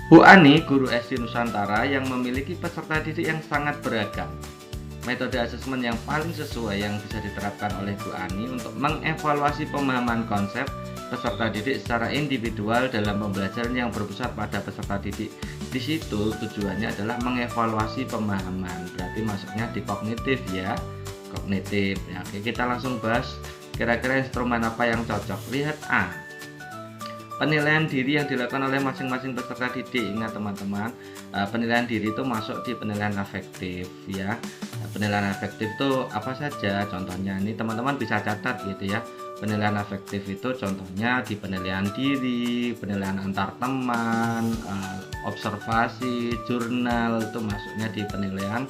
Bu Ani, guru SD Nusantara yang memiliki peserta didik yang sangat beragam. Metode asesmen yang paling sesuai yang bisa diterapkan oleh Bu Ani untuk mengevaluasi pemahaman konsep peserta didik secara individual dalam pembelajaran yang berpusat pada peserta didik. Di situ tujuannya adalah mengevaluasi pemahaman, berarti masuknya di kognitif ya, kognitif. Ya, oke, kita langsung bahas kira-kira instrumen apa yang cocok. Lihat A. Penilaian diri yang dilakukan oleh masing-masing peserta didik. Ingat teman-teman, penilaian diri itu masuk di penilaian afektif ya. Penilaian afektif itu apa saja? Contohnya ini teman-teman bisa catat gitu ya. Penilaian afektif itu contohnya di penilaian diri, penilaian antar teman, observasi, jurnal, itu masuknya di penilaian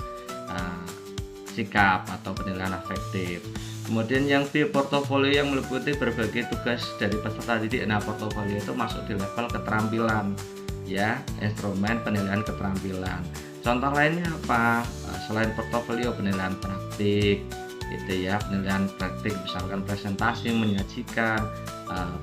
sikap atau penilaian afektif. Kemudian yang B, portofolio yang meliputi berbagai tugas dari peserta didik. Nah, portofolio itu masuk di level keterampilan ya, instrumen penilaian keterampilan. Contoh lainnya apa? Selain portofolio, penilaian praktik gitu ya, penilaian praktik misalkan presentasi, menyajikan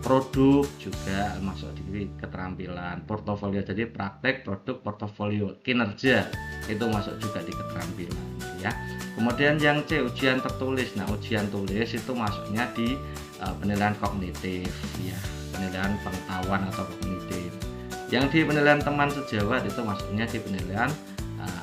produk juga masuk di keterampilan portofolio. Jadi praktek, produk, portofolio, kinerja itu masuk juga di keterampilan ya. Kemudian yang C, ujian tertulis. Nah, ujian tulis itu masuknya di penilaian kognitif ya, penilaian pengetahuan atau kognitif. Yang di penilaian teman sejawat itu masuknya di penilaian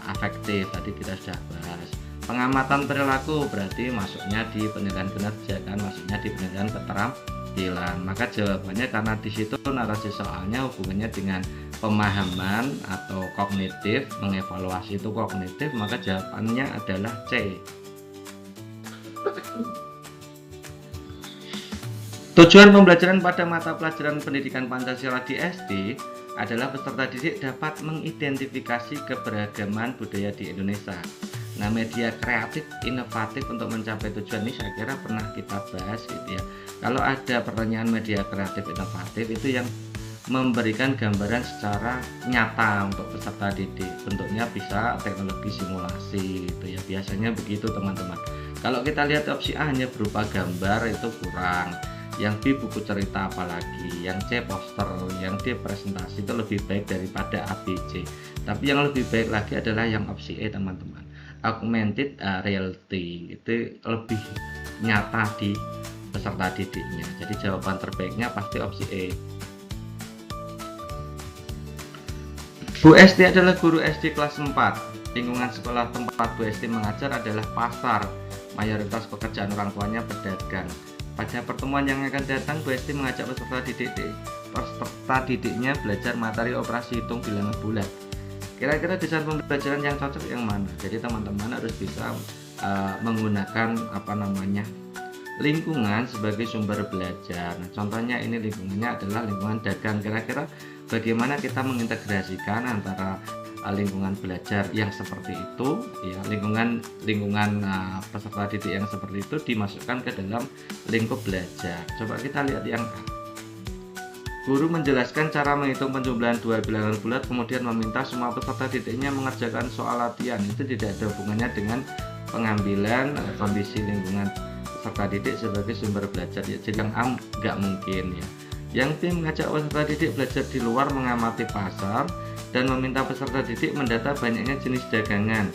afektif, tadi kita sudah bahas. Pengamatan perilaku berarti masuknya di penilaian kinerja kan, masuknya di penilaian keterampilan. Maka jawabannya karena di situ narasi soalnya hubungannya dengan pemahaman atau kognitif, mengevaluasi itu kognitif, maka jawabannya adalah C. Tujuan pembelajaran pada mata pelajaran pendidikan Pancasila di SD adalah peserta didik dapat mengidentifikasi keberagaman budaya di Indonesia. Nah, media kreatif inovatif untuk mencapai tujuan ini saya kira pernah kita bahas gitu ya. Kalau ada pertanyaan media kreatif inovatif itu yang memberikan gambaran secara nyata untuk peserta didik, bentuknya bisa teknologi simulasi gitu ya, biasanya begitu teman-teman. Kalau kita lihat opsi A hanya berupa gambar itu kurang, yang B buku cerita apalagi, yang C poster, yang D presentasi itu lebih baik daripada ABC. Tapi yang lebih baik lagi adalah yang opsi E teman-teman, augmented reality, itu lebih nyata di peserta didiknya. Jadi jawaban terbaiknya pasti opsi E. Bu Esti adalah guru SD kelas 4. Lingkungan sekolah tempat Bu Esti mengajar adalah pasar. Mayoritas pekerjaan orang tuanya pedagang. Pada pertemuan yang akan datang, Bu Esti mengajak peserta didiknya belajar materi operasi hitung bilangan bulat. Kira-kira desain pembelajaran yang cocok yang mana? Jadi teman-teman harus bisa menggunakan lingkungan sebagai sumber belajar. Nah, contohnya ini lingkungannya adalah lingkungan dagang. Kira-kira bagaimana kita mengintegrasikan antara lingkungan belajar yang seperti itu ya, lingkungan peserta didik yang seperti itu dimasukkan ke dalam lingkup belajar. Coba kita lihat yang A. Guru menjelaskan cara menghitung penjumlahan dua bilangan bulat, kemudian meminta semua peserta didiknya mengerjakan soal latihan. Itu tidak ada hubungannya dengan pengambilan kondisi lingkungan peserta didik sebagai sumber belajar ya. Jadi yang A nggak mungkin ya. Yang B mengajak peserta didik belajar di luar mengamati pasar dan meminta peserta didik mendata banyaknya jenis dagangan.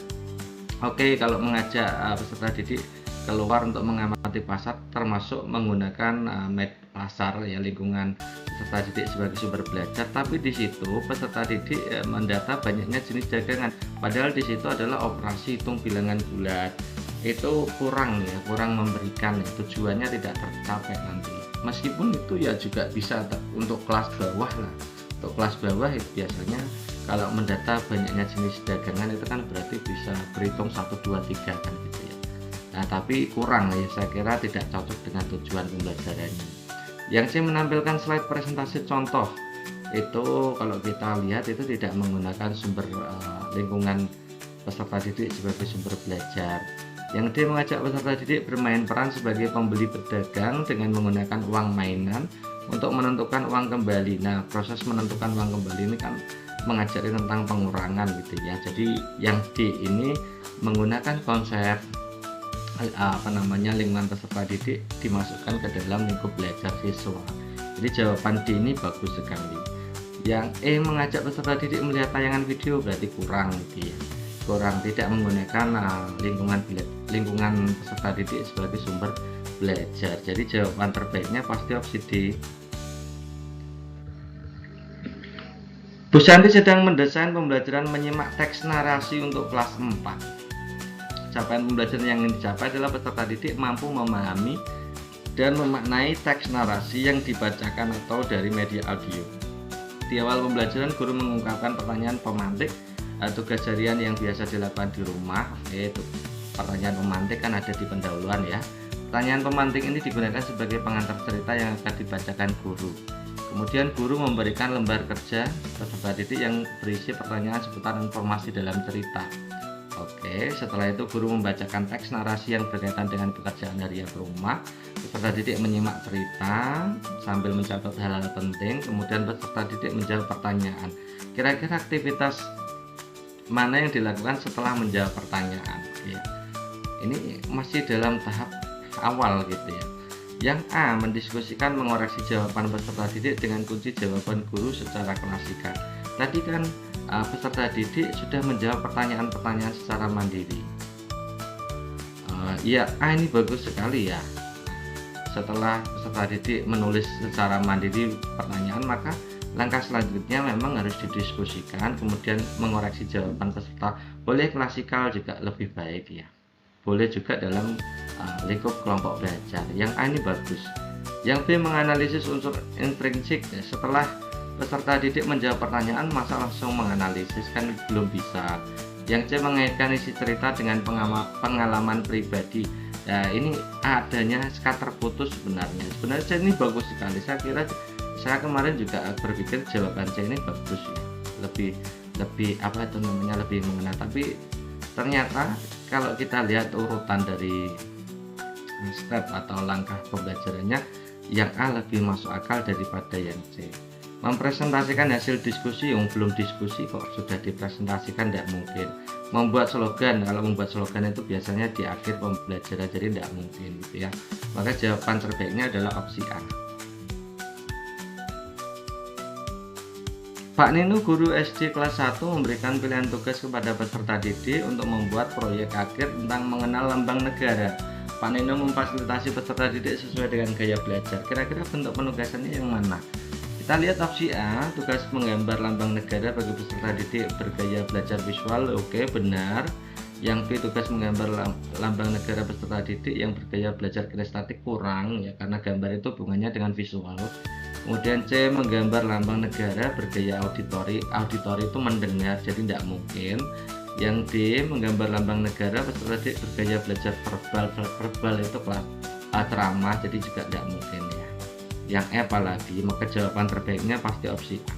Oke, kalau mengajak peserta didik keluar untuk mengamati pasar termasuk menggunakan pasar ya, lingkungan peserta didik sebagai sumber belajar, tapi di situ peserta didik mendata banyaknya jenis dagangan, padahal di situ adalah operasi hitung bilangan bulat. Itu kurang ya, kurang memberikan ya, tujuannya tidak tercapai nanti. Meskipun itu ya juga bisa untuk kelas bawah lah. Untuk kelas bawah itu biasanya kalau mendata banyaknya jenis dagangan itu kan berarti bisa berhitung 1, 2, 3 kan gitu ya. Nah, tapi kurang ya, saya kira tidak cocok dengan tujuan pembelajarannya. Yang saya menampilkan slide presentasi contoh itu kalau kita lihat itu tidak menggunakan sumber lingkungan peserta didik sebagai sumber belajar. Yang D mengajak peserta didik bermain peran sebagai pembeli pedagang dengan menggunakan uang mainan untuk menentukan uang kembali. Nah, proses menentukan uang kembali ini kan mengajari tentang pengurangan gitu ya. Jadi yang D ini menggunakan konsep lingkungan peserta didik dimasukkan ke dalam lingkup belajar siswa. Jadi jawaban D ini bagus sekali. Yang E, mengajak peserta didik melihat tayangan video, berarti kurang gitu ya. Kurang, tidak menggunakan lingkungan peserta didik sebagai sumber belajar. Jadi jawaban terbaiknya pasti opsi D. Bu Santi sedang mendesain pembelajaran menyimak teks narasi untuk kelas 4. Capaian pembelajaran yang ingin dicapai adalah peserta didik mampu memahami dan memaknai teks narasi yang dibacakan atau dari media audio. Di awal pembelajaran, guru mengungkapkan pertanyaan pemantik, tugas harian yang biasa dilakukan di rumah, yaitu pertanyaan pemantik kan ada di pendahuluan ya. Pertanyaan pemantik ini digunakan sebagai pengantar cerita yang akan dibacakan guru. Kemudian guru memberikan lembar kerja peserta didik yang berisi pertanyaan seputar informasi dalam cerita. Oke, setelah itu guru membacakan teks narasi yang berkaitan dengan pekerjaan harian rumah. Peserta didik menyimak cerita sambil mencatat hal-hal penting. Kemudian peserta didik menjawab pertanyaan. Kira-kira aktivitas mana yang dilakukan setelah menjawab pertanyaan? Ya, ini masih dalam tahap awal gitu ya. Yang A, mendiskusikan mengoreksi jawaban peserta didik dengan kunci jawaban guru secara klasikal. Tadi kan peserta didik sudah menjawab pertanyaan-pertanyaan secara mandiri. Ya, A ini bagus sekali ya. Setelah peserta didik menulis secara mandiri pertanyaan, maka langkah selanjutnya memang harus didiskusikan, kemudian mengoreksi jawaban peserta. Boleh klasikal juga lebih baik ya. Boleh juga dalam lingkup kelompok belajar. Yang A ini bagus. Yang B, menganalisis unsur intrinsik. Setelah peserta didik menjawab pertanyaan, masa langsung menganalisis, kan belum bisa. Yang C, mengaitkan isi cerita dengan pengalaman pribadi. Nah, ini adanya sekat terputus sebenarnya. Sebenarnya ini bagus sekali. Saya kemarin juga berpikir jawaban C ini bagus ya. Lebih apa itu namanya, lebih mengena. Tapi ternyata kalau kita lihat urutan dari step atau langkah pembelajarannya, yang A lebih masuk akal daripada yang C. Mempresentasikan hasil diskusi, yang belum diskusi kok sudah dipresentasikan, tidak mungkin. Membuat slogan, kalau membuat slogan itu biasanya di akhir pembelajaran, jadi tidak mungkin gitu ya. Maka jawaban terbaiknya adalah opsi A. Pak Nino, guru SD kelas 1, memberikan pilihan tugas kepada peserta didik untuk membuat proyek akhir tentang mengenal lambang negara. Pak Nino memfasilitasi peserta didik sesuai dengan gaya belajar. Kira-kira bentuk penugasannya yang mana? Kita lihat opsi A, tugas menggambar lambang negara bagi peserta didik bergaya belajar visual. Oke, benar. Yang B, tugas menggambar lambang negara peserta didik yang bergaya belajar kinestetik, kurang ya, karena gambar itu hubungannya dengan visual. Kemudian C, menggambar lambang negara bergaya auditori. Auditori itu mendengar, jadi tidak mungkin. Yang D, menggambar lambang negara peserta didik bergaya belajar verbal. Verbal itu kelas ceramah, jadi juga tidak mungkin ya. Yang E apalagi, maka jawaban terbaiknya pasti opsi A.